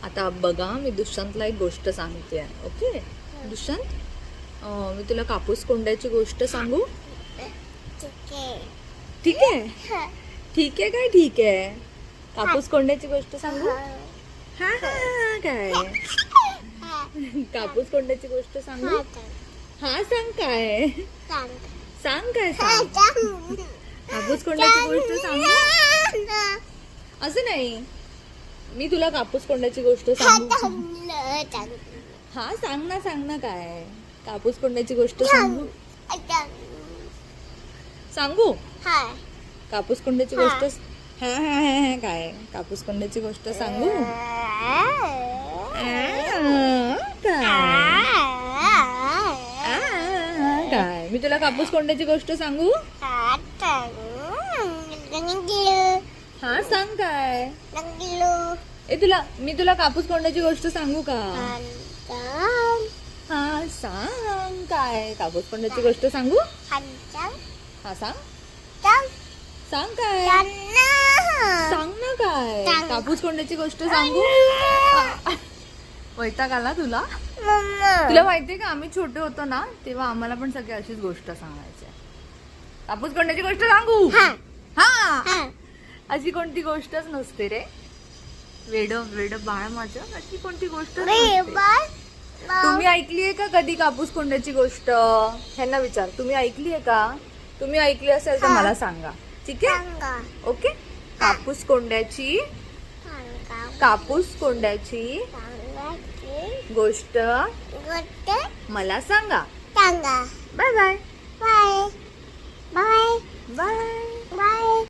आता बघा, मी दुष्यंतला एक गोष्ट सांगते. ओके दुष्यंत, मी तुला कापूस कोंड्याची गोष्ट सांगू? ठीक आहे ठीक आहे काय ठीक आहे. कापूस कोंड्याची गोष्ट सांगू? हा हा काय कापूस कोंड्याची गोष्ट सांगू? हा सांग काय सांग काय सांग. कापूस कोंड्याची गोष्ट सांगू? असं नाही, मी तुला कापूस कोंड्याची गोष्ट सांगू? हा सांग ना काय कापूस कोंड्याची गोष्ट सांगू? सांगू कापूस कोंड्याची गोष्ट? हा हा हा काय कापूस कोंड्याची गोष्ट सांगू? काय मी तुला कापूस कोंड्याची गोष्ट सांगू? हा सांग काय. मी तुला कापूस कोंड्याची गोष्ट सांगू का? हा सांग काय कापूस कोंड्याची गोष्ट सांगू? हा सांग सांग काय सांग ना काय कापूस कोंड्याची गोष्ट सांगू? वैताग आला तुला? तुला माहितीये का, आम्ही छोटे होतो ना तेव्हा आम्हाला पण सगळे अशीच गोष्ट सांगायचे. कापूस कोंड्याची गोष्ट सांगू? हा अशी कोणती गोष्टच नसते रे. वेड वेड बाळ माझं, अशी कोणती गोष्ट तुम्ही ऐकलीये का कधी कापूस कोंड्याची गोष्ट? ह्यांना विचार, तुम्ही ऐकलीये का? तुम्ही ऐकली असेल तर मला सांगा. ठीक आहे ओके. कापूस कोंड्याची गोष्ट मला सांगा. Bye bye bye bye.